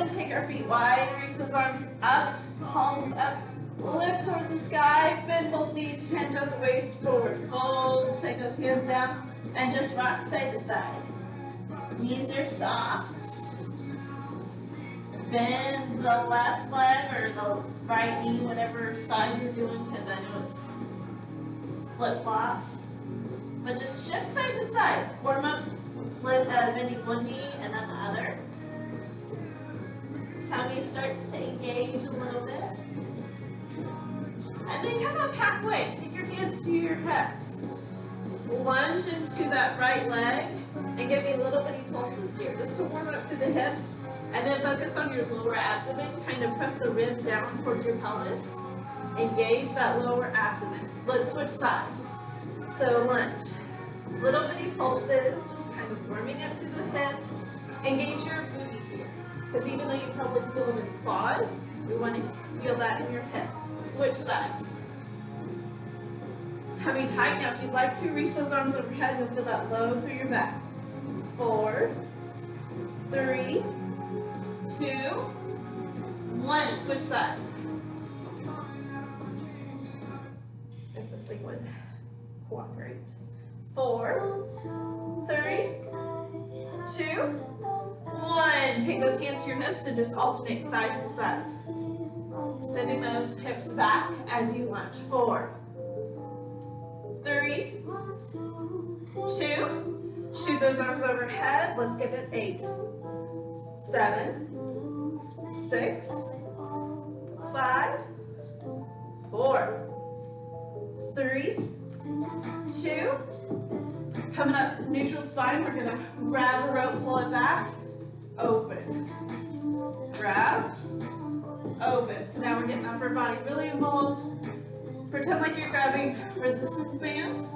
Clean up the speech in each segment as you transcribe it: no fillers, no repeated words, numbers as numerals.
gonna take our feet wide, reach those arms up, palms up, lift toward the sky, bend both knees, hand over the waist, forward fold, take those hands down, and just rock side to side. Knees are soft. Bend the left leg or the right knee, whatever side you're doing, because I know it's flip-flopped. But just shift side to side. Warm up, bending one knee and then the other. Tummy starts to engage a little bit. And then come up halfway. Take your hands to your hips. Lunge into that right leg and give me little bitty pulses here, just to warm up through the hips. And then focus on your lower abdomen. Kind of press the ribs down towards your pelvis. Engage that lower abdomen. Let's switch sides. So lunge. Little bitty pulses, just kind of warming up through the hips. Engage your booty here. Because even though you probably feel it in the quad, we want to feel that in your hip. Switch sides. Tummy tight. Now if you'd like to, reach those arms overhead and you'll feel that load through your back. 4, 3, 2, 1. Switch sides. If this thing would cooperate. 4, 3, 2, 1. Take those hands to your hips and just alternate side to side. Sending those hips back as you lunge. 4, 3, 2. Shoot those arms overhead. Let's give it 8, 7, 6, 5, 4, 3, 2. Coming up, neutral spine. We're going to grab a rope, pull it back, open. Grab, open. So now we're getting upper body really involved. Pretend like you're grabbing resistance bands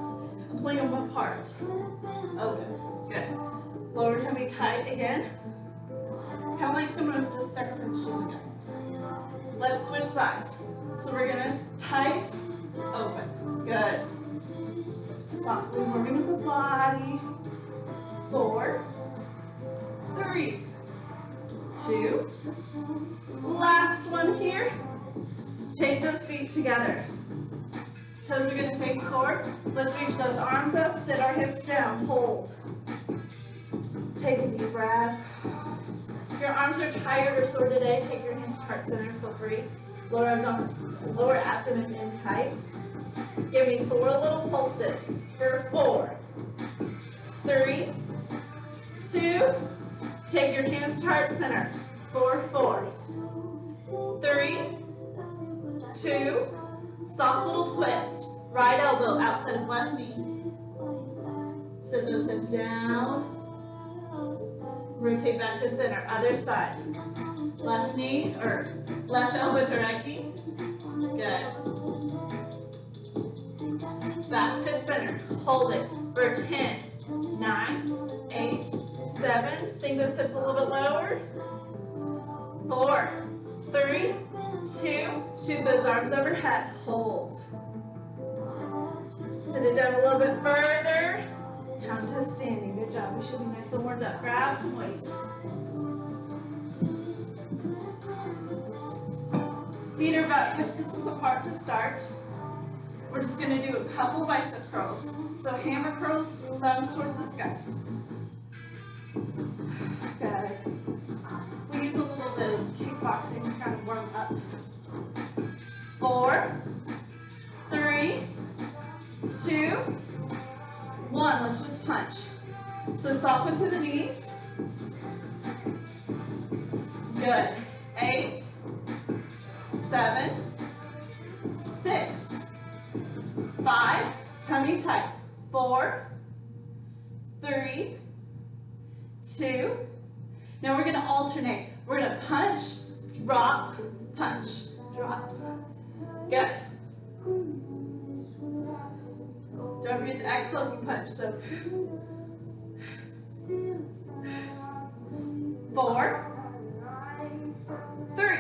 and pulling them apart. Open. Good. Lower tummy tight again. Kind of like someone just circumferential again. Let's switch sides. So we're going to tight, open. Good. Softly warming up the body. 4, 3, 2. Last one here. Take those feet together. Toes are going to face forward. Let's reach those arms up. Sit our hips down. Hold. Take a deep breath. If your arms are tired or sore today, take your hands to heart center. Feel free. Lower abdomen in tight. Give me 4 little pulses for 4, 3, 2. Take your hands to heart center. 4, 4, 3, 2. Soft little twist. Right elbow outside of left knee. Sit those hips down. Rotate back to center. Other side. Left knee or left elbow to right knee. Good. Back to center. Hold it for 10, 9, 8, 7. Sink those hips a little bit lower. 4, 3, 2. Shoot those arms overhead. Hold. Sit it down a little bit further. Come to standing. Good job. We should be nice and warmed up. Grab some weights. Feet are about hip distance apart to start. We're just going to do a couple bicep curls. So hammer curls, thumbs towards the sky. Good. We use a little bit of kickboxing to kind of warm up. 4, 3, 2, 1. Let's just punch. So soften through the knees. Good. 8, 7, 6, 5, tummy tight. 4, 3, 2. Now we're going to alternate. We're going to punch, drop, punch, drop. Good. Don't forget to exhale as you punch. So 4, 3,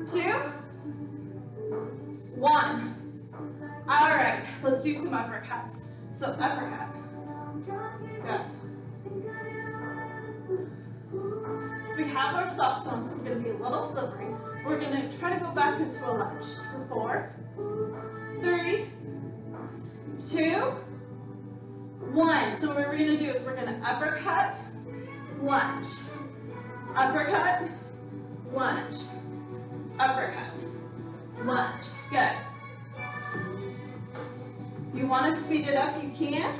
2, 1. All right, let's do some uppercuts. So uppercut. Good. So we have our socks on, so we're going to be a little slippery. We're going to try to go back into a lunge for 4, 3, 2, 1. So what we're going to do is we're going to uppercut, lunge, uppercut, lunge, uppercut, lunge. Good. You want to speed it up, you can.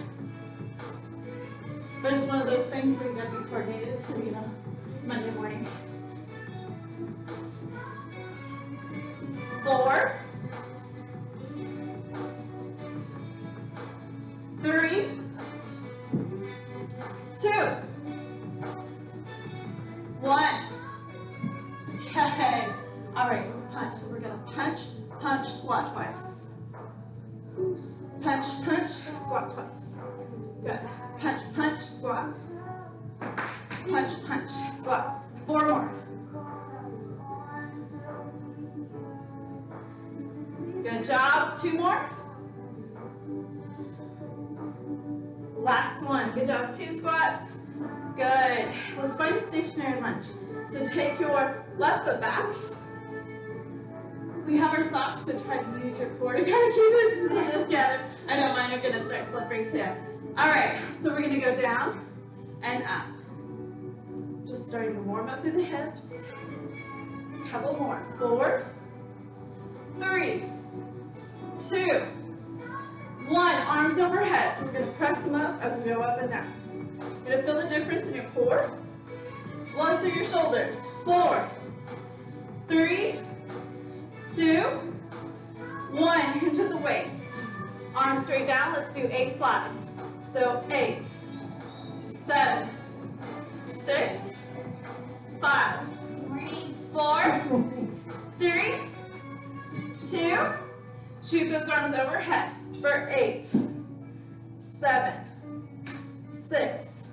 But it's one of those things where you got to be coordinated, so you know, Monday morning. 4, 3, 2, 1. Okay. All right, let's punch. So we're going to punch, punch, squat twice. Punch, punch, squat twice. Good. Punch, punch, squat. Punch, punch, squat. 4 more. Good job. 2 more. Last one. Good job. 2 squats. Good. Let's find a stationary lunge. So take your left foot back. We have our socks, so try to use your core to kind of keep it together. I know mine are going to start slipping too. All right, so we're going to go down and up. Just starting to warm up through the hips. A couple more. 4, 3, 2, 1. Arms overhead. So we're going to press them up as we go up and down. You're going to feel the difference in your core as well as through your shoulders. 4, 3, 2, 1. Into the waist. Arms straight down. Let's do 8 flies. So 8, 7, 6, 5, 4, 3, 2. Shoot those arms overhead for 8, 7, 6,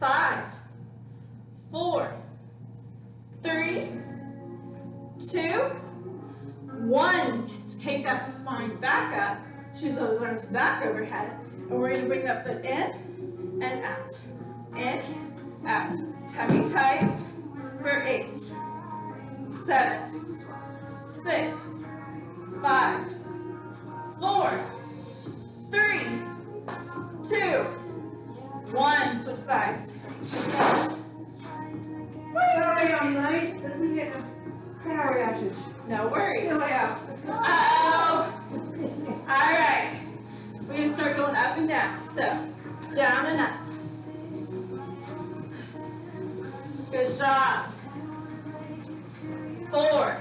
5, 4, 3, 2, 1. Take that spine back up. Shoot those arms back overhead. And we're going to bring that foot in and out. In, out. Tummy tight for 8, 7, 6, 5, 4, 3, 2, 1. Switch sides. Sorry, I'm late, but we had a power outage. No worries. Still out. Uh-oh. All right. We're going to start going up and down. So, down and up. Good job. 4,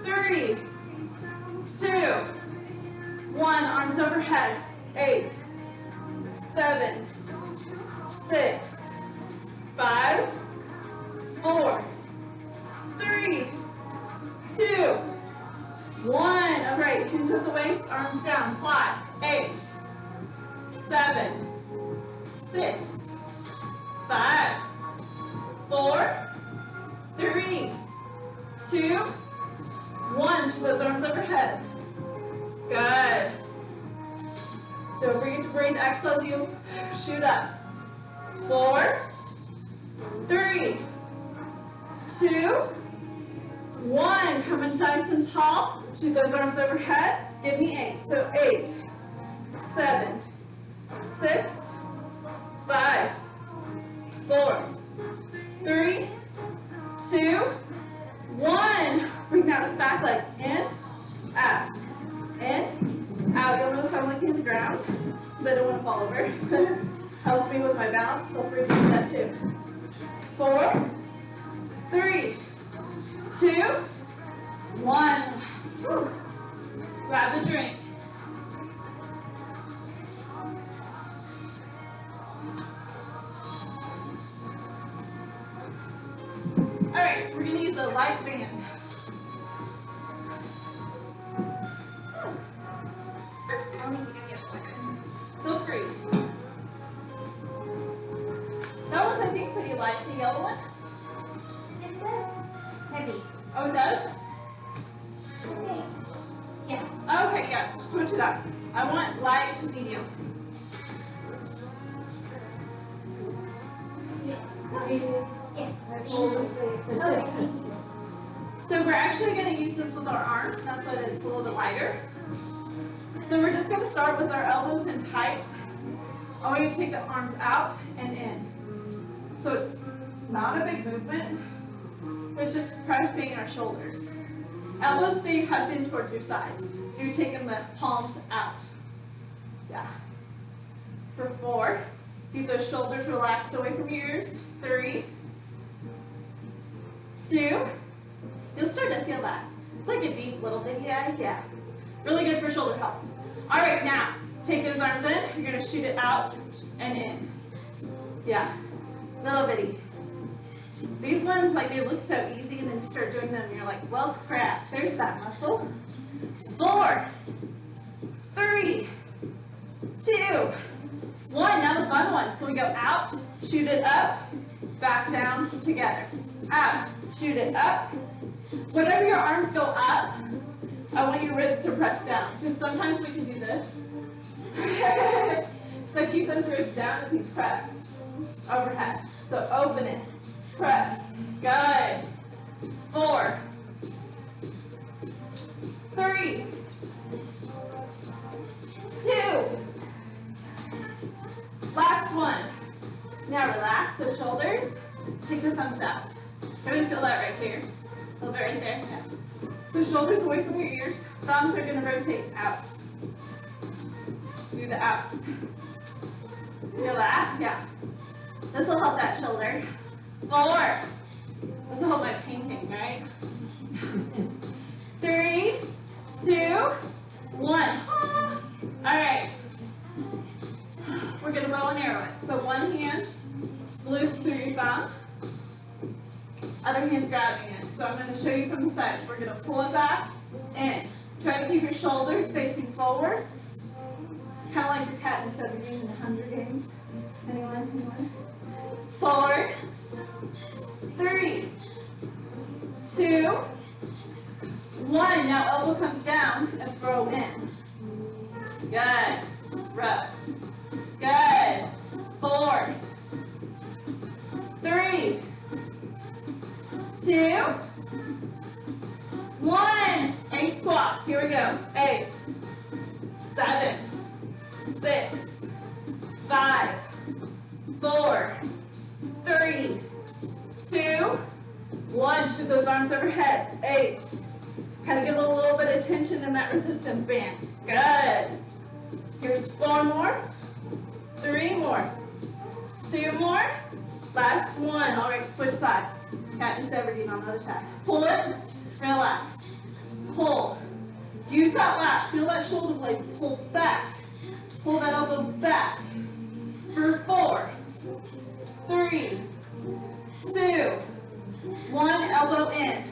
3, 2, 1. Arms overhead. 8, 7, 6, 5, 4, 3, 2, 1. All right, you can put the waist, arms down, fly. 8, 7, 6, 5, 4, 3, 2, 1. Shoot those arms overhead. Good. Don't forget to breathe. Exhale as you shoot up. 4, 3, 2, 1. Come in nice and tall. Shoot those arms overhead. Give me 8. So 8, 7, 6, 5, 4, 3, 2, 1. Bring that back leg in, out, in, out. You'll notice I'm looking at the ground because I don't want to fall over. Helps me with my balance. Feel free to use that too. 4, 3, 2, 1. Grab the drink. All right, so we're going to use a light band. I'll need to go get one. Feel free. That one's, I think, pretty light. The yellow one? Is this heavy? Oh, it does? Okay. Yeah. Okay, yeah, switch it up. I want light to medium. Yeah. Yeah. Hold and see. Okay, thank you. So we're actually going to use this with our arms. That's why it's a little bit lighter. So we're just going to start with our elbows in tight. I want you to take the arms out and in. So it's not a big movement, but it's just prepping our shoulders. Elbows stay hugged in towards your sides. So you're taking the palms out. Yeah. For 4, keep those shoulders relaxed away from your ears. 3, 2, you'll start to feel that. It's like a deep little bit, yeah. Really good for shoulder health. All right, now, take those arms in. You're gonna shoot it out and in. Yeah, little bitty. These ones, like they look so easy, and then you start doing them and you're like, well, crap, there's that muscle. 4, 3, 2, 1, now the fun one. So we go out, shoot it up, back down, together. Out, shoot it up. Whenever your arms go up, I want your ribs to press down, because sometimes we can do this. So keep those ribs down as you press overhead. So open it, press, good. 4, 3, 2, last one. Now relax those shoulders, take the thumbs out. Everybody feel that right here? A little bit right there. Yeah. So shoulders away from your ears, thumbs are going to rotate out. Do the outs. Feel that? Yeah. This will help that shoulder. 4. This will help my painting, right? 3, 2, 1. All right. We're going to bow and arrow it. So one hand looped through your thumb. Other hand's grabbing it. So I'm going to show you from the side. We're going to pull it back in. Try to keep your shoulders facing forward. Kind of like your cat in 7 games, 100 games. Anyone? 4, 3, 2, 1. Now elbow comes down and throw in. Good. Row. Good. 4, 3, 2, 1. 8 squats. Here we go. 8, 7, 6, 5, 4, 3, 2, 1. Shoot those arms overhead. 8. Kind of give a little bit of tension in that resistance band. Good. Here's 4 more. 3 more. 2 more. Last one. All right, switch sides. Katniss Everdeen on the other side. Pull it. Relax. Pull. Use that lat. Feel that shoulder blade. Pull back. Pull that elbow back. For 4, 3, 2, 1. Elbow in.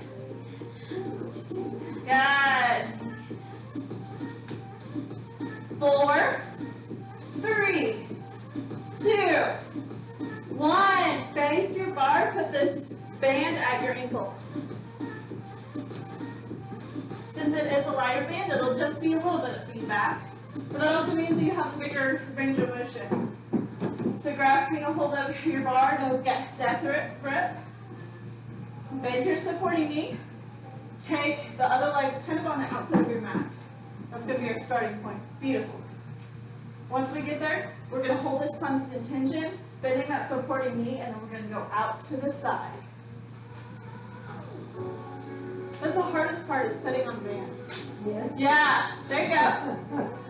Good. 4, 3, 2, 1. Face your bar. Put this band at your ankles. Since it is a lighter band, it'll just be a little bit of feedback. But that also means that you have a bigger range of motion. So grasping a hold of your bar, no death grip. Bend your supporting knee. Take the other leg kind of on the outside of your mat. That's going to be our starting point. Beautiful. Once we get there, we're going to hold this constant tension, bending that supporting knee, and then we're going to go out to the side. That's the hardest part, is putting on bands. Yes. Yeah, there you go.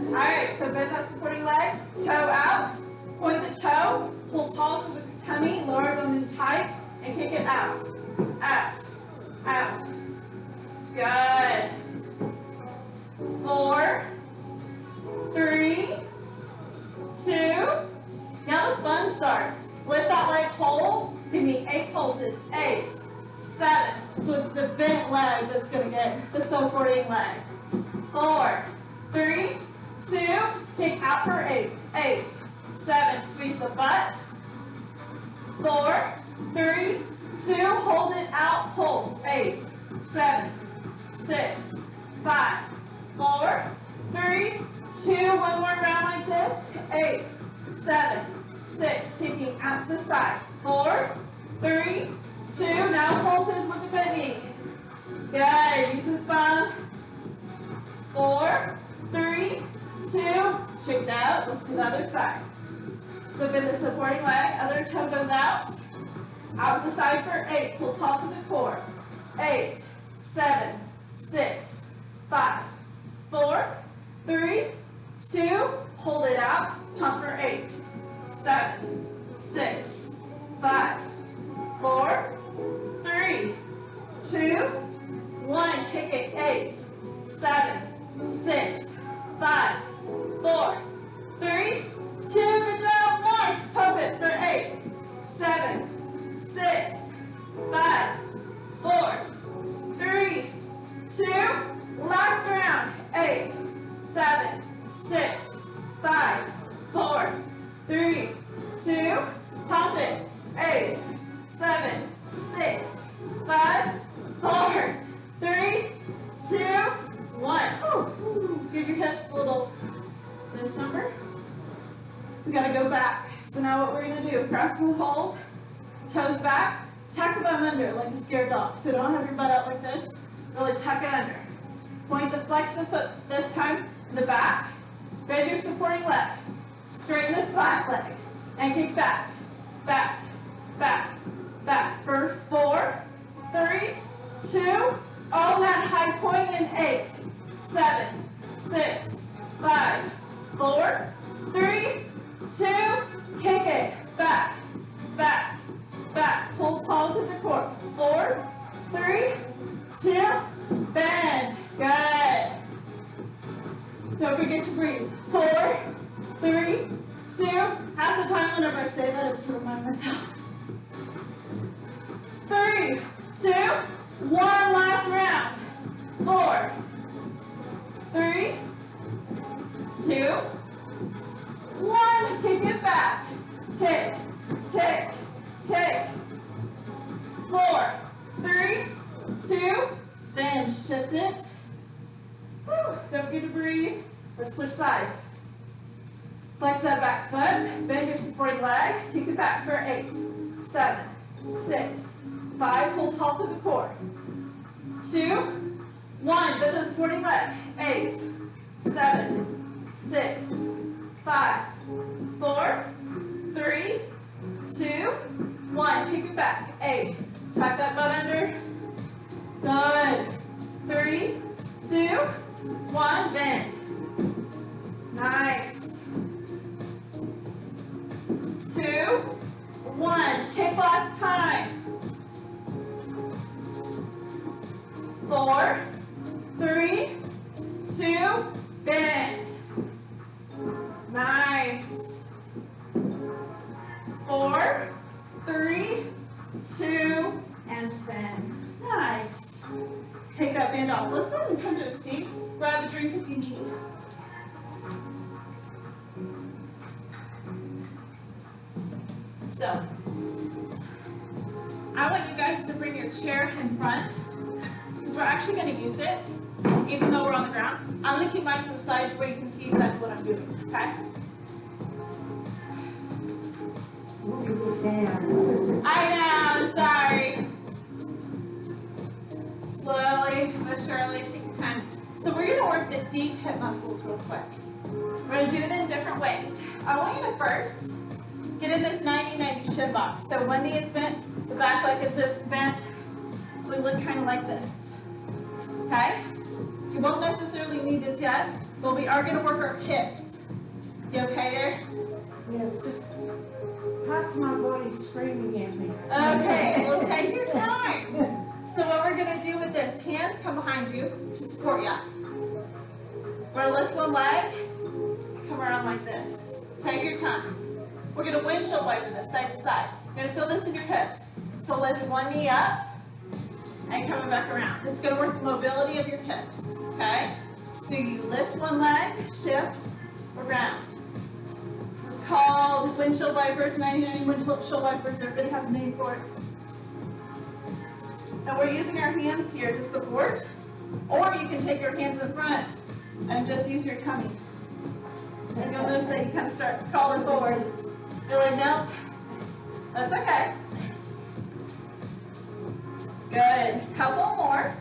All right, so bend that supporting leg, toe out, point the toe, pull tall through the tummy, lower abdomen tight, and kick it out, out, out. Good. 4, 3, 2. Now the fun starts. Lift that leg, hold. Give me 8 pulses. 8, 7. So it's the bent leg that's going to get the supporting leg. 4, 3, 2. Kick out for 8. 8, 7. Squeeze the butt. 4, 3, 2. Hold it out. Pulse. 8, 7, 6, 5, 4, 3, 2. One more round like this. 8, 7, 6. Kicking out the side. 4, 3, Good. Use the spine. 4, 3, 2. Shake it out. Let's do the other side. So bend the supporting leg. Other toe goes out. Out the side for 8. Pull tall to the core. 8, 7, 6, 5, 4, 3, 2. Hold it out. Pump for 8, 7, 6, 5, 4, 3, 2, 1. Kick it. 8, 7, 6, 5, 4, 3, 2. Good job. 1. Pump it for 8, 7, 6, 5, 4, 3, 2. Last round. 8, 7, 6, 5, 4, 3, 2. Pump it. 8, 7, 6, 5, 4, 3, 2, 1. Whew. Give your hips a little this number. We gotta go back. So now what we're gonna do, press and hold, toes back, tuck the bum under like a scared dog. So don't have your butt out like this, really tuck it under. Point the flex the foot this time in the back, bend your supporting leg, straighten this back leg, and kick back, back, back, back for 4, 3, 2, oh, that high point in 8, 7, 6, 5, 4, 3, 2, kick it, back, back, back, pull tall to the core, 4, 3, 2, bend, good. Don't forget to breathe, 4, 3, 2, half the time whenever I say that it's to remind myself. 3, 2, 1, last round. 4, 3, 2, 1. Kick it back. Kick, kick, kick. 4, 3, 2. Then shift it. Woo. Don't forget to breathe. Let's switch sides. Flex that back foot. Bend your supporting leg. Kick it back for 8, 7, 6, 5. Pull tall to the core. 2, 1. Bend the supporting leg. 8, 7, 6, 5, 4, 3, 2, 1. Kick it back. 8. Tuck that butt under. Good. 3, 2, 1. Bend. Nice. 2, 1. Kick last time. 4, 3, 2, bend. Nice. 4, 3, 2, and bend. Nice. Take that band off. Let's go ahead and come to a seat. Grab a drink if you need. So, I want you guys to bring your chair in front because we're actually going to use it even though we're on the ground. I'm going to keep mine to the side where you can see exactly what I'm doing, okay? I know, sorry. Slowly but surely, take your time. So we're going to work the deep hip muscles real quick. We're going to do it in different ways. I want you to first get in this 90-90 shin box. So one knee is bent, the back leg is bent. We look kind of like this. Okay? You won't necessarily need this yet, but we are going to work our hips. You okay there? Yes, just parts of my body screaming at me. Okay, well take your time. So what we're going to do with this, hands come behind you to support you. We're going to lift one leg, come around like this. Take your time. We're going to windshield wiper this side to side. You're going to feel this in your hips. So lift one knee up and coming back around. This is going to work the mobility of your hips, okay? So you lift one leg, shift, around. It's called windshield wipers, 90-90 windshield wipers. Everybody has a name for it. And we're using our hands here to support, or you can take your hands in front and just use your tummy. And you'll notice that you kind of start crawling forward. You're like, nope, that's okay. Good, couple more.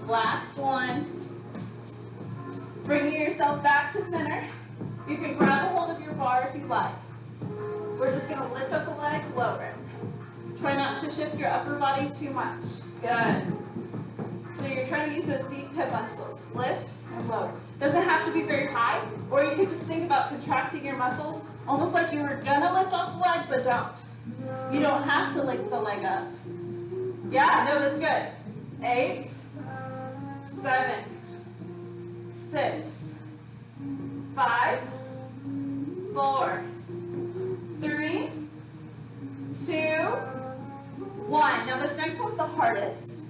Last one. Bringing yourself back to center. You can grab a hold of your bar if you like. We're just going to lift up the leg, lower it. Try not to shift your upper body too much. Good. So you're trying to use those deep hip muscles. Lift and lower. Doesn't have to be very high, or you could just think about contracting your muscles, almost like you were gonna lift off the leg, but don't. You don't have to lift the leg up. Yeah, no, that's good. 8, 7, 6, 5, 4, 3, 2, 1. Now this next one's the hardest,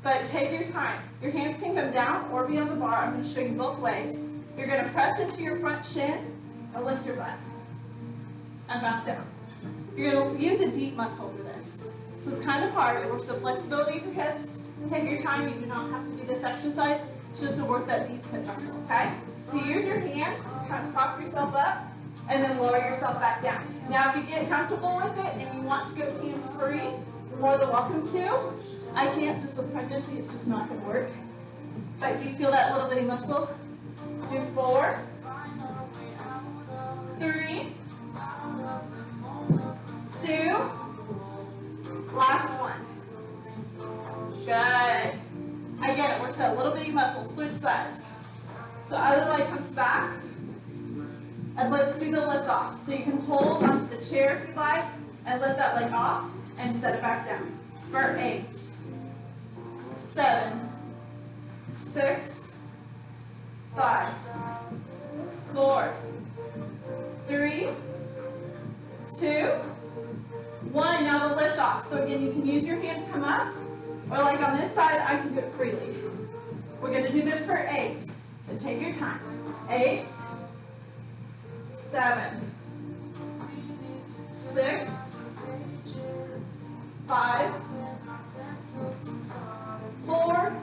but take your time. Your hands can come down or be on the bar. I'm going to show you both ways. You're going to press into your front shin and lift your butt and back down. You're going to use a deep muscle for this. So it's kind of hard. It works the flexibility of your hips. Take your time. You do not have to do this exercise. It's just to work that deep hip muscle, okay? So use your hand, kind of prop yourself up, and then lower yourself back down. Now if you get comfortable with it and you want to go hands free, you're more than welcome to. I can't, just with pregnancy, it's just not going to work. But do you feel that little bitty muscle? Do 4, 3, 2, last one. Good. Again, it works that little bitty muscle. Switch sides. So other leg comes back. And let's do the lift off. So you can hold onto the chair if you like, and lift that leg off, and set it back down. For 8, 7, 6, 5, 4, 3, 2, 1. Now the lift off. So again, you can use your hand to come up, or like on this side, I can do it freely. We're going to do this for 8. So take your time. 8, 7, 6, 5, 4,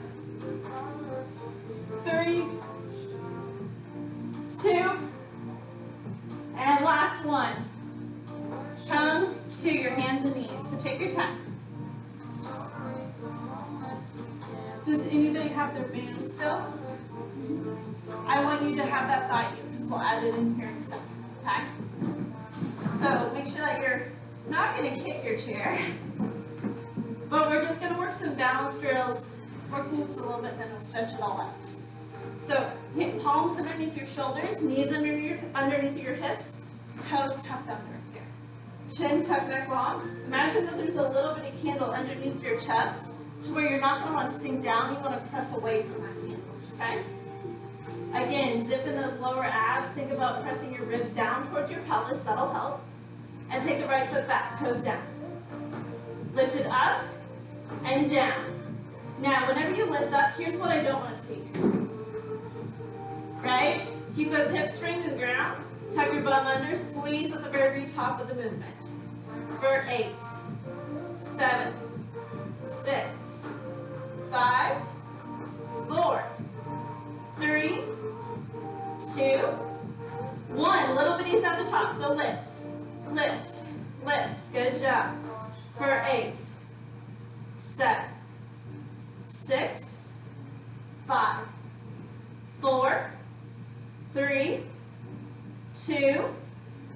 3, 2, and last one. Come to your hands and knees. So take your time. Does anybody have their band still? I want you to have that by you because we'll add it in here in a second, okay? So make sure that you're not going to kick your chair, but we're just going to work some balance drills, work the hips a little bit, and then we'll stretch it all out. So hit palms underneath your shoulders, knees underneath your hips, toes tucked under here. Chin tucked, neck long. Imagine that there's a little bitty candle underneath your chest to where you're not going to want to sink down, you want to press away from that candle, okay? Again, zip in those lower abs. Think about pressing your ribs down towards your pelvis. That'll help. And take the right foot back, toes down. Lift it up and down. Now, whenever you lift up, here's what I don't want to see. Right? Keep those hips straight to the ground. Tuck your bum under. Squeeze at the very top of the movement. For 8, 7, 6, 5, 4, 3, 2, 1. Little bitties at the top. So lift, lift, lift. Good job. For 8, 7, 6, 5, 4, 3, 2.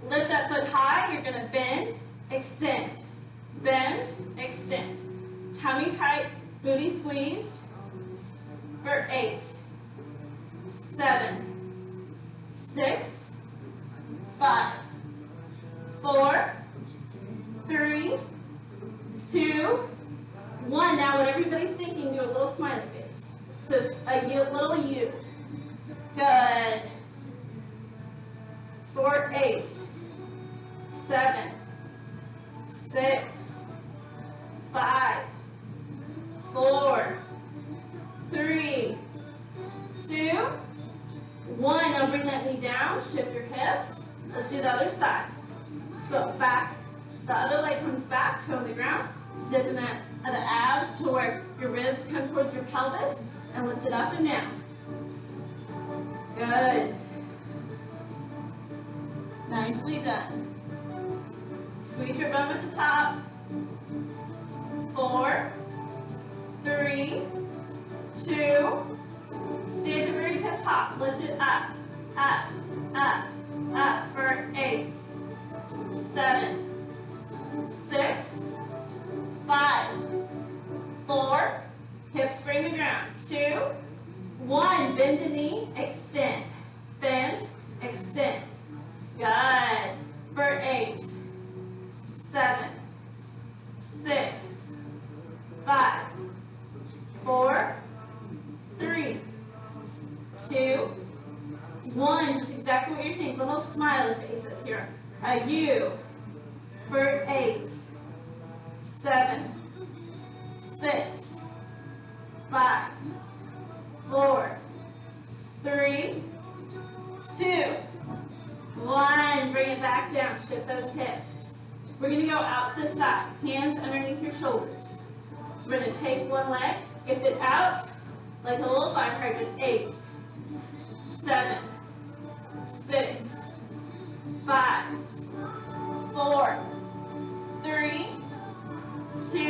Lift that foot high. You're going to bend, extend, bend, extend. Tummy tight, booty squeezed. For 8, 7, 6, 5, 4, 3, 2, 1. Now what everybody's thinking, do a little smiley face. So a little U. Good. For 8, 7, 6, 5, 4, 3, 2, 1. Now bring that knee down, shift your hips. Let's do the other side. So back, the other leg comes back, toe on the ground. Zip in the abs to where your ribs come towards your pelvis and lift it up and down. Good. Nicely done. Squeeze your bum at the top. 4, 3, 2. Stay at the very tip top. Lift it up, up, up, up for 8, 7, 6, 5, 4. Hips bring the ground. 2, 1. Bend the knee, extend. Bend, extend. Good. For 8, 7, 6, 5, 4, 3, 2, 1. Just exactly what you think. Little smiley faces here. A U for 8, 7, 6, 5, 4, 3, 2, 1. Bring it back down. Shift those hips. We're going to go out the side. Hands underneath your shoulders. So we're going to take one leg, lift it out like a little fire hydrant. 8, 7, 6, 5, 4, 3, 2,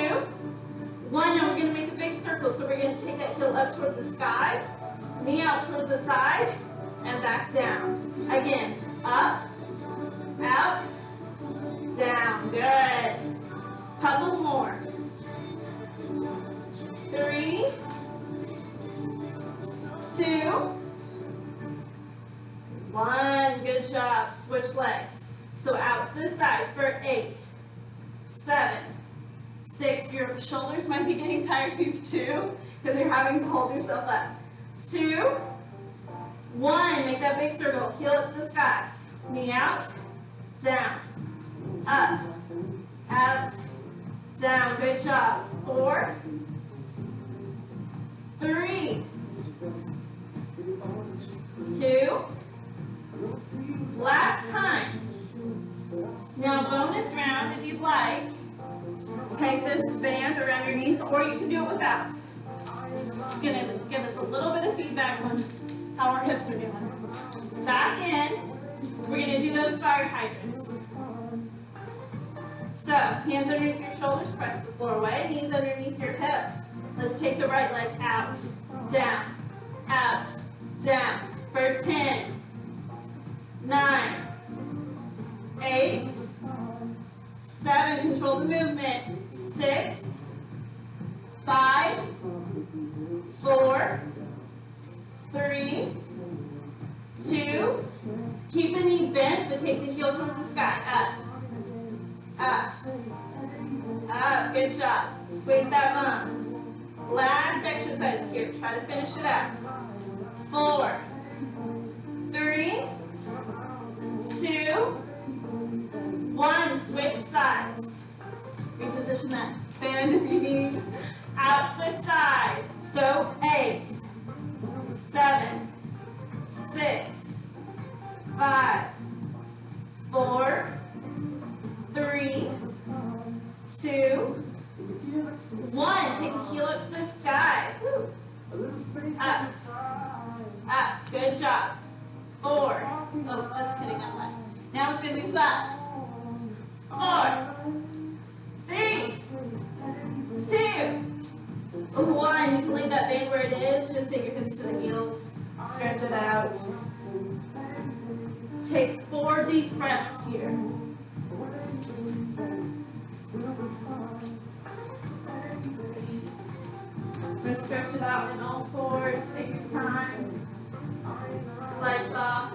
1. Now we're going to make a big circle. So we're going to take that heel up towards the sky, knee out towards the side, and back down. Again, up, out, down. Good. Couple more. 3, 2, 1. Good job. Switch legs. So out to the side for 8, 7, 6. Your shoulders might be getting tired too because you're having to hold yourself up. 2, 1. Make that big circle. Heel up to the sky. Knee out, down, up, out, down. Good job. 4, 3, 2. Last time. Now bonus round if you'd like. Take this band around your knees, or you can do it without. It's going to give us a little bit of feedback on how our hips are doing. Back in. We're going to do those fire hydrants. So, hands underneath your shoulders, press the floor away, knees underneath your hips. Let's take the right leg out, down, for 10, 9, 8, 7, control the movement, 6, 5, 4, 3, 2, keep the knee bent, but take the heel towards the sky, up, good job, squeeze that bum. Last exercise here, try to finish it out. 4, 3, 2, 1, switch sides. Reposition that band if you need. Out to the side. So 8, 7, 6, 5, 4, 3, 2, 1. Take a heel up to the sky. Woo. Up. Good job. 4. Oh, just kidding. That way. Now it's going to be 5, 4, 3, 2, 1. You can leave that band where it is. Just take your hips to the heels. Stretch it out. Take 4 deep breaths here. We're going to stretch it out in all fours. Take your time. Legs off.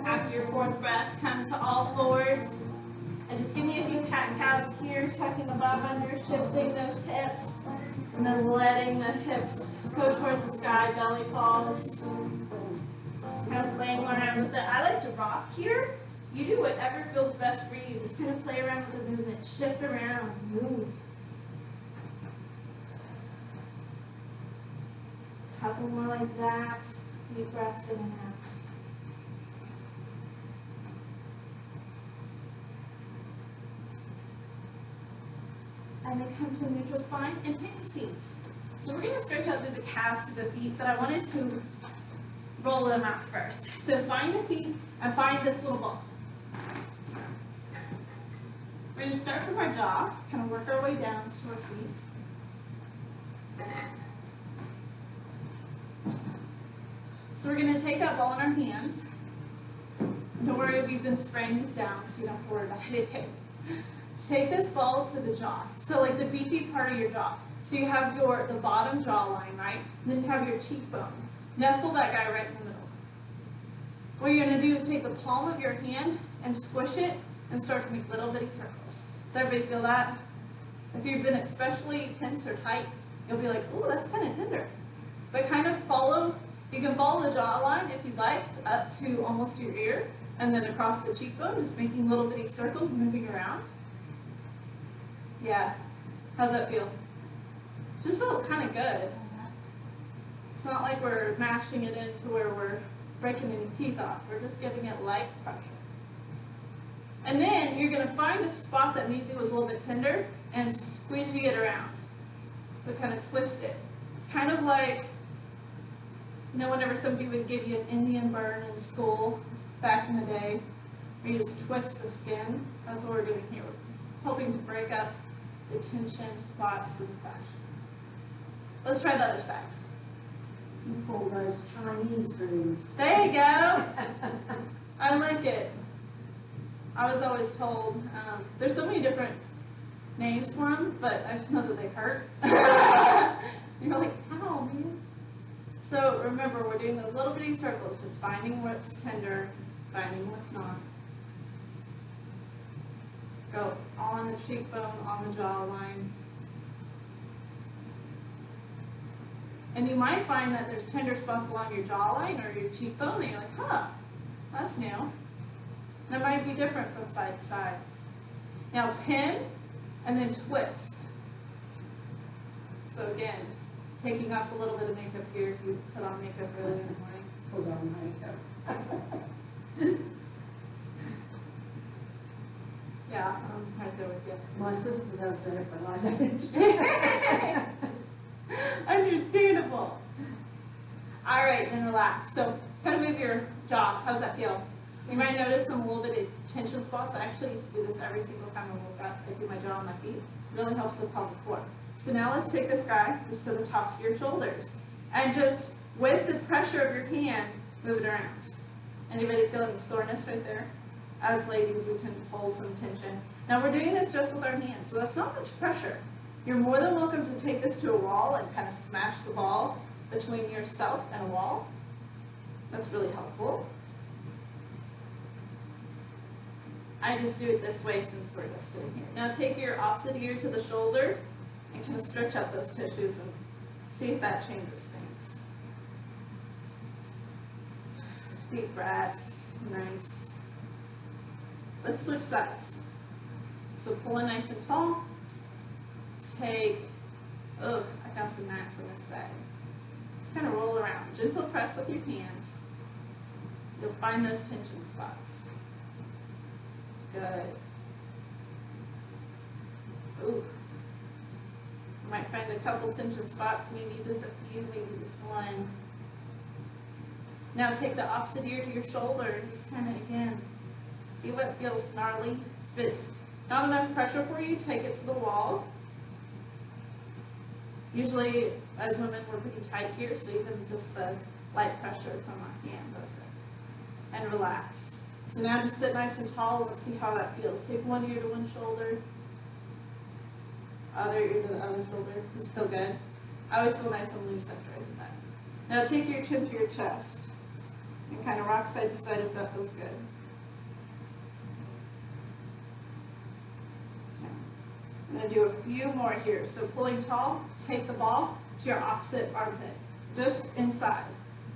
After your 4th breath, come to all fours. And just give me a few cat-cows here, tucking the bum under, shifting those hips, and then letting the hips go towards the sky, belly falls. Kind of playing around with it. I like to rock here. You do whatever feels best for you. Just kind of play around with the movement. Shift around, move. Couple more like that. Deep breaths in and out. And then come to a neutral spine and take a seat. So we're going to stretch out through the calves of the feet, but I wanted to roll them out first. So find a seat and find this little ball. going to start from our jaw, kind of work our way down to our feet. So we're going to take that ball in our hands. Don't worry, we've been spraying these down, so you don't have to worry about anything. Take this ball to the jaw, so like the beefy part of your jaw. So you have the bottom jawline, right? And then you have your cheekbone. Nestle that guy right in the middle. What you're going to do is take the palm of your hand and squish it and start to make little bitty circles. Does everybody feel that? If you've been especially tense or tight, you'll be like, oh, that's kind of tender. But kind of you can follow the jawline if you'd like, up to almost your ear, and then across the cheekbone, just making little bitty circles moving around. Yeah. How's that feel? Just felt kind of good. It's not like we're mashing it into where we're breaking any teeth off. We're just giving it light pressure. And then you're going to find a spot that maybe was a little bit tender and squeegee it around. So kind of twist it. It's kind of like, you know, whenever somebody would give you an Indian burn in school back in the day, where you just twist the skin. That's what we're doing here. We're helping to break up the tension spots in the fascia. Let's try the other side. You call those Chinese foods. There you go. I like it. I was always told, there's so many different names for them, but I just know that they hurt. You're like, ow, man. So remember, we're doing those little bitty circles, just finding what's tender, finding what's not. Go on the cheekbone, on the jawline. And you might find that there's tender spots along your jawline or your cheekbone that you're like, huh, that's new. And it might be different from side to side. Now pin and then twist. So again, taking off a little bit of makeup here if you put on makeup early in the morning. Put on makeup. Yeah, I'm right there with you. My sister does that, but I don't. Understandable. All right, then relax. So kind of move your jaw. How's that feel? You might notice some little bit of tension spots. I actually used to do this every single time I woke up. I do my jaw on my feet. It really helps the pelvic floor. So now let's take this guy just to the tops of your shoulders. And just with the pressure of your hand, move it around. Anybody feel any soreness right there? As ladies, we tend to hold some tension. Now we're doing this just with our hands, so that's not much pressure. You're more than welcome to take this to a wall and kind of smash the ball between yourself and a wall. That's really helpful. I just do it this way since we're just sitting here. Now take your opposite ear to the shoulder and kind of stretch out those tissues and see if that changes things. Deep breaths, nice. Let's switch sides. So pull in nice and tall. Take, I got some gnats on this side. Just kind of roll around. Gentle press with your hand. You'll find those tension spots. Good. Ooh. You might find a couple tension spots, maybe just a few, maybe just one. Now take the opposite ear to your shoulder and just kind of, again, see what feels gnarly. If it's not enough pressure for you, take it to the wall. Usually, as women, we're pretty tight here, so even just the light pressure from our hand does it. And relax. So now just sit nice and tall and see how that feels. Take one ear to one shoulder, other ear to the other shoulder. Does it feel good? I always feel nice and loose after I do that. Now take your chin to your chest and kind of rock side to side if that feels good. I'm going to do a few more here. So pulling tall, take the ball to your opposite armpit, just inside.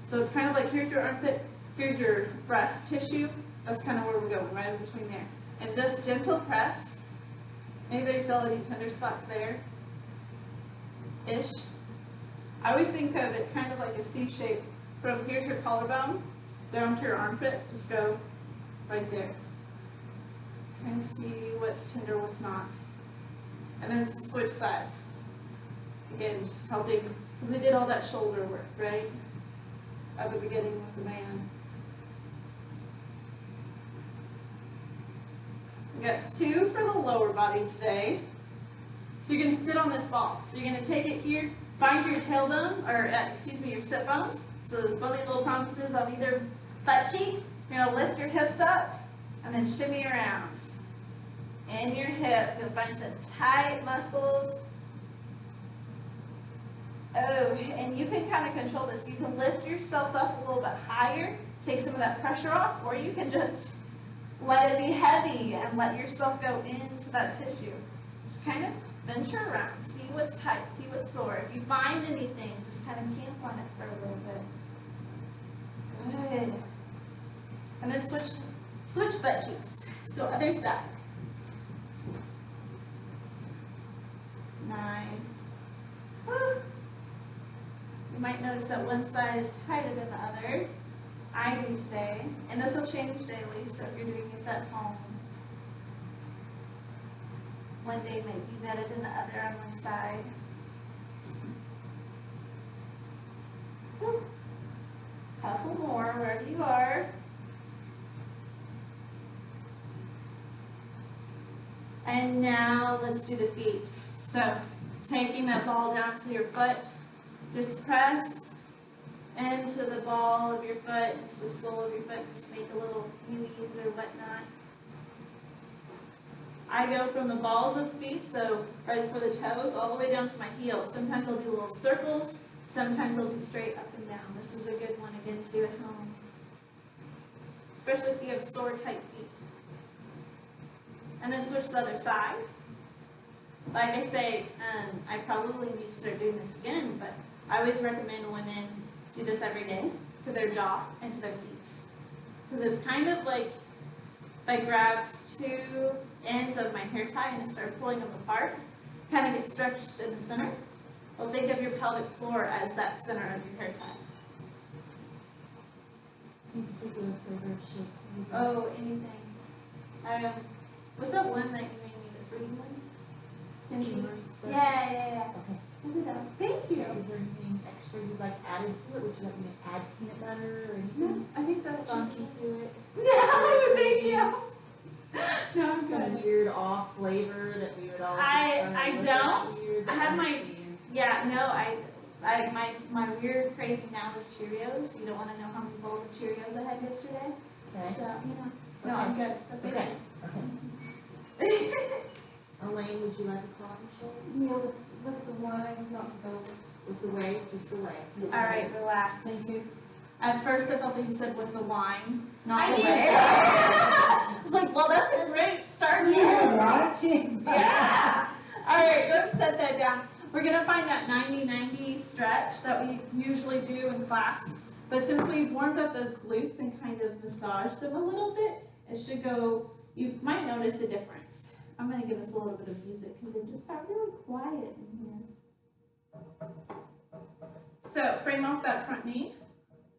So it's kind of like here's your armpit, here's your breast tissue. That's kind of where we're going, right in between there. And just gentle press. Anybody feel any tender spots there? Ish. I always think of it kind of like a C shape from here to your collarbone down to your armpit. Just go right there. Kind of see what's tender, what's not. And then switch sides. Again, just helping, because we did all that shoulder work, right? At the beginning with the man. We got 2 for the lower body today. So you're going to sit on this ball. So you're going to take it here, find your tailbone, or your sit bones. So those bony little promises on either butt cheek. You're going to lift your hips up and then shimmy around. In your hip, you'll find some tight muscles. Oh, and you can kind of control this. You can lift yourself up a little bit higher, take some of that pressure off, or you can just let it be heavy and let yourself go into that tissue. Just kind of venture around, see what's tight, see what's sore. If you find anything, just kind of camp on it for a little bit. Good. And then switch butt cheeks. So other side. Nice. You might notice that one side is tighter than the other. I do today. And this will change daily, so if you're doing this at home, one day may be better than the other on one side. Couple more wherever you are. And now let's do the feet. So taking that ball down to your foot, just press into the ball of your foot, into the sole of your foot. Just make a little U's or whatnot. I go from the balls of the feet, so right for the toes, all the way down to my heels. Sometimes I'll do little circles. Sometimes I'll do straight up and down. This is a good one, again, to do at home. Especially if you have sore, tight feet. And then switch to the other side. Like I say, I probably need to start doing this again, but I always recommend women do this every day to their jaw and to their feet. Because it's kind of like if I grabbed 2 ends of my hair tie and I started pulling them apart, kind of get stretched in the center. Well, think of your pelvic floor as that center of your hair tie. Any particular flavor of shake? Oh, anything. What's that one that you made me, the fruity one? Yeah. Okay. I'll do that one. Thank you. Is there anything extra you'd like added to it? Would you like me to add peanut butter or No, anything I think that's funky to it? No, thank you. No, I'm Some good. weird off flavor that we would all I don't. Weird, I had my- understand. Yeah, no, my weird craving now is Cheerios. You don't want to know how many bowls of Cheerios I had yesterday. Okay. So, no, I'm good. Okay. Elaine, would you like a coffee shake? Yeah, with the wine, not the gold. With the whey, just the whey. All right, relax. Thank you. At first I thought that you said with the wine, not I the did way. too. I was like, well, that's a great start here. right? Yeah. All right, let's set that down. We're going to find that 90-90 stretch that we usually do in class. But since we've warmed up those glutes and kind of massaged them a little bit, it should go, you might notice a difference. I'm going to give us a little bit of music because it just got really quiet in here. So frame off that front knee,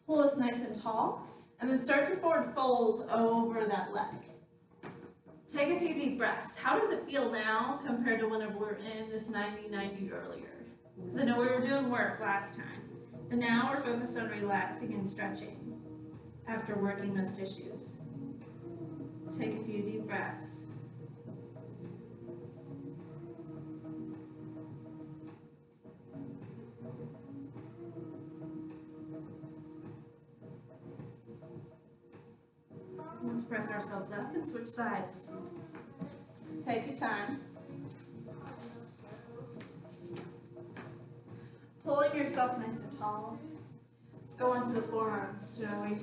pull this nice and tall, and then start to forward fold over that leg. Take a few deep breaths. How does it feel now compared to whenever we were in this 90-90 earlier? Because I know we were doing work last time, but now we're focused on relaxing and stretching after working those tissues. Take a few deep breaths. Let's press ourselves up and switch sides. Take your time. Pulling yourself nice and tall. Let's go onto the forearms, shall we?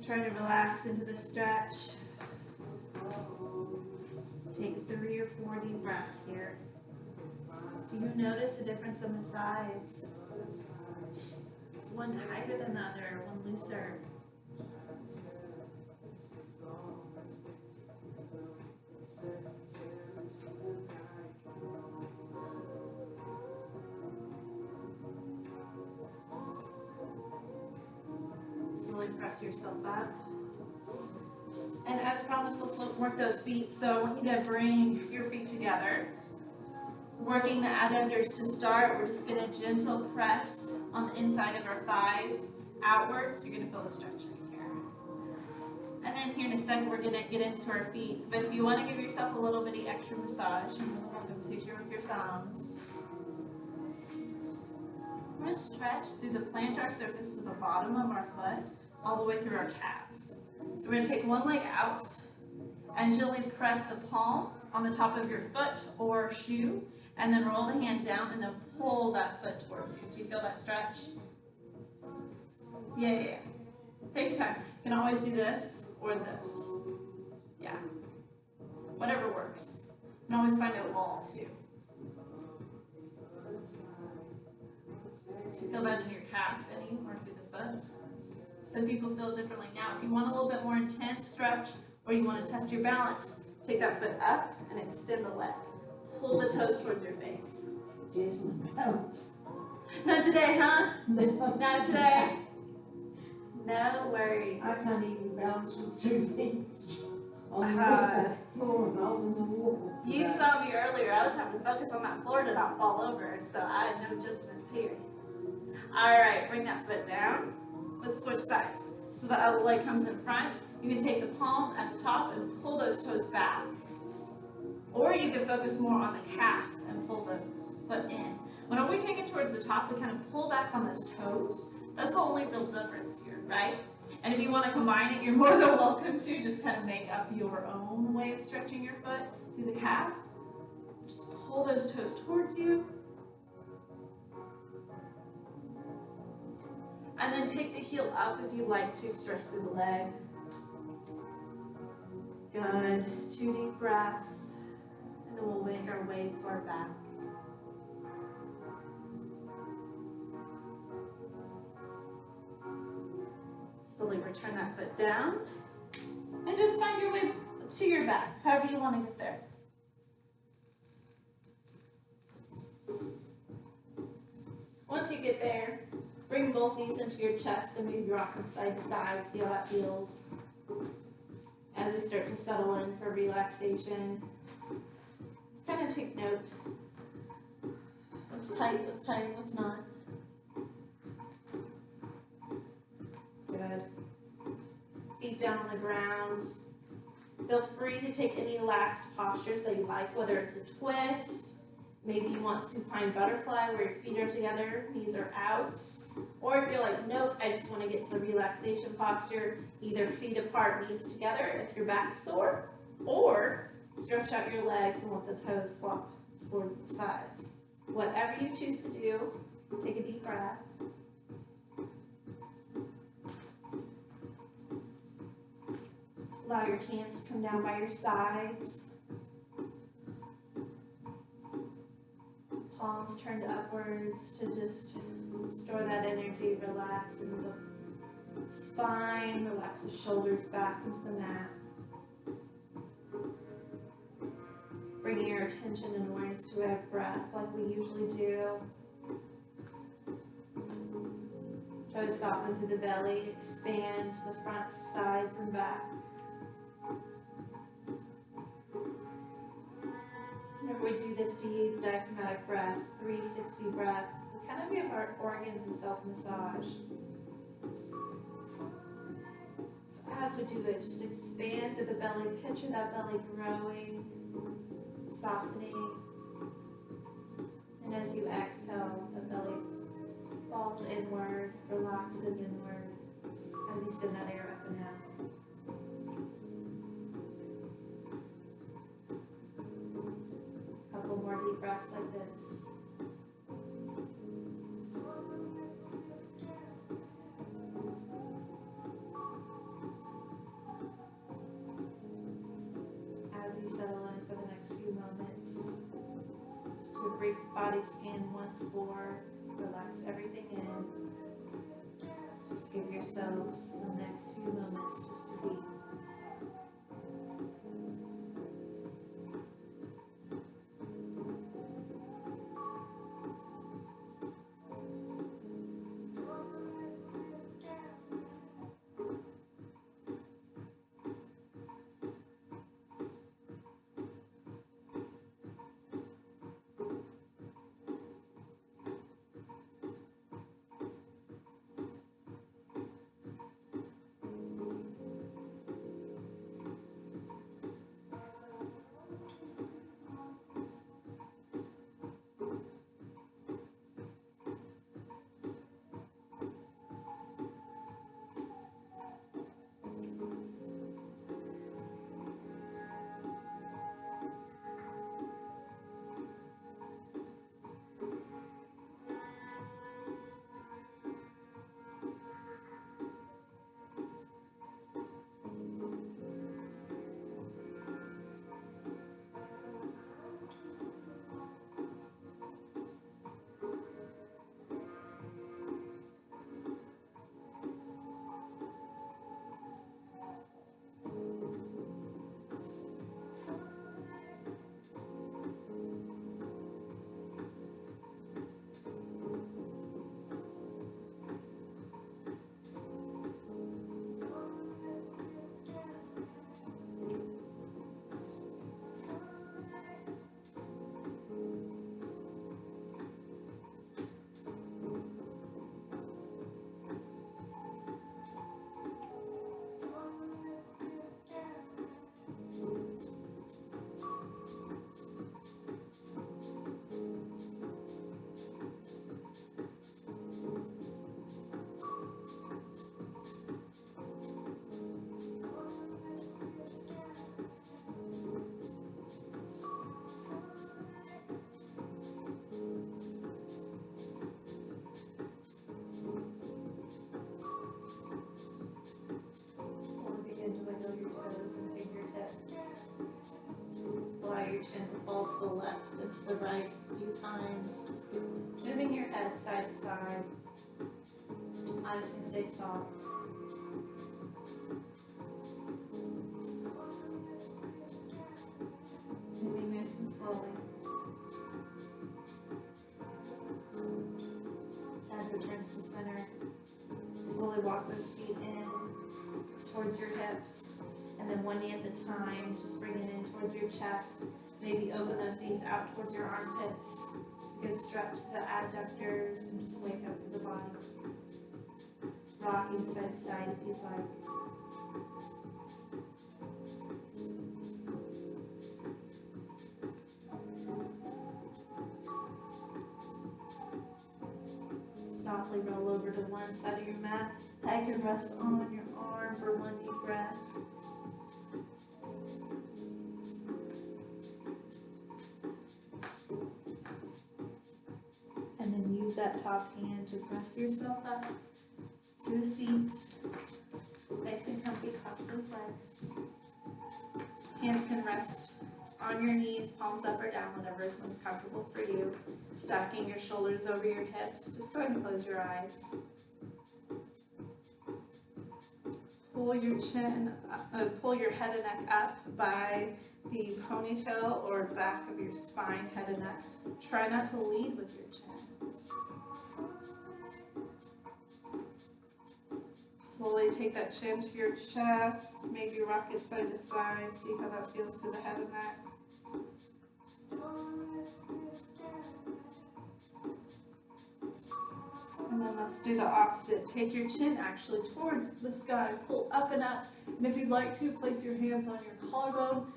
Try to relax into the stretch. Take 3 or 4 deep breaths here. Do you notice a difference on the sides? Is one tighter than the other, one looser? Slowly press yourself up. And as promised, let's work those feet. So I want you to bring your feet together. Working the addenders to start, we're just going to gentle press on the inside of our thighs outwards. You're going to feel a stretch right here. And then here in a second, we're gonna get into our feet. But if you wanna give yourself a little bitty extra massage, you're welcome to here with your thumbs. We're gonna stretch through the plantar surface to the bottom of our foot, all the way through our calves. So we're gonna take one leg out and gently press the palm on the top of your foot or shoe, and then roll the hand down and then pull that foot towards you. Do you feel that stretch? Yeah. Take your time. You can always do this or this. Yeah. Whatever works. You can always find a wall too. Do you feel that in your calf any or through the foot? Some people feel differently. Now, if you want a little bit more intense stretch or you want to test your balance, take that foot up and extend the leg. Pull the toes towards your face. Just my balance. Not today, huh? Not today. No worries. I can't even balance with 2 feet on the floor and all in the wall. You saw me earlier. I was having to focus on that floor to not fall over, so I had no judgments here. All right, bring that foot down. Let's switch sides. So the other leg comes in front. You can take the palm at the top and pull those toes back. Or you can focus more on the calf and pull the foot in. Whenever we take it towards the top, we kind of pull back on those toes. That's the only real difference here, right? And if you want to combine it, you're more than welcome to. Just kind of make up your own way of stretching your foot through the calf. Just pull those toes towards you. And then take the heel up if you like to stretch through the leg. Good. 2 deep breaths. And then we'll make our way to our back. Slowly return that foot down. And just find your way to your back, however you want to get there. Once you get there, bring both knees into your chest and maybe rock them side to side. See how that feels. As we start to settle in for relaxation, just kind of take note. What's tight, what's not. Good. Feet down on the ground. Feel free to take any lax postures that you like, whether it's a twist, maybe you want supine butterfly where your feet are together, knees are out. Or if you're like, nope, I just want to get to the relaxation posture, either feet apart, knees together if your back's sore, or stretch out your legs and let the toes flop towards the sides. Whatever you choose to do, take a deep breath. Allow your hands to come down by your sides. Palms turned upwards to just store that energy, relax in the spine, relax the shoulders back into the mat. Bringing your attention and awareness to our breath like we usually do. Try to soften through the belly, expand to the front, sides, and back. Whenever we do this deep diaphragmatic breath, 360 breath, we kind of give our organs a self-massage. So as we do it, just expand through the belly, picture that belly growing, softening. And as you exhale, the belly falls inward, relaxes inward, as you send that air up and out. Couple more deep breaths like this. As you settle in for the next few moments, do a brief body scan once more. Relax everything in. Just give yourselves the next few moments just to be. and to the right a few times. Just Moving your head side to side. Eyes can stay soft. moving nice and slowly. Head returns to center. Slowly walk those feet in towards your hips. And then one knee at a time, just bring it in towards your chest. Maybe open those knees out towards your armpits. Good stretch to the adductors and just wake up to the body. Rocking side to side if you'd like. Softly roll over to one side of your mat. Head can rest on your arm for one deep breath. And then use that top hand to press yourself up to a seat. Nice and comfy, cross those legs. Hands can rest on your knees, palms up or down, whatever is most comfortable for you. Stacking your shoulders over your hips. Just go ahead and close your eyes. Pull your head and neck up by the ponytail or back of your spine, head and neck. Try not to lead with your chin. Slowly take that chin to your chest. Maybe rock it side to side. See how that feels through the head and neck. And then let's do the opposite. Take your chin actually towards the sky. Pull up and up. And if you'd like to, place your hands on your collarbone.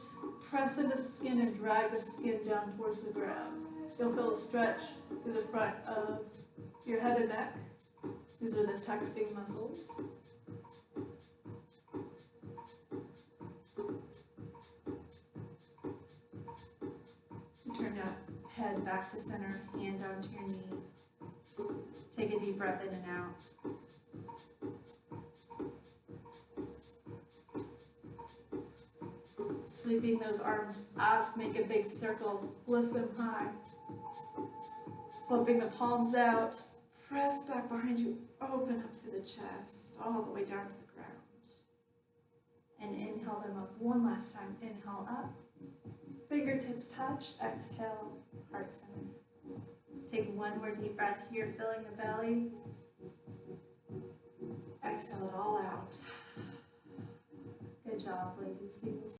Press into the skin and drag the skin down towards the ground. You'll feel a stretch through the front of your head and neck. These are the texting muscles. Turn your head back to center, hand onto your knee. Take a deep breath in and out. Sweeping those arms up, make a big circle, lift them high. Flipping the palms out, press back behind you, open up through the chest, all the way down to the ground. And inhale them up one last time. Inhale up, fingertips touch, exhale, heart center. Take one more deep breath here, filling the belly. Exhale it all out. Good job, ladies.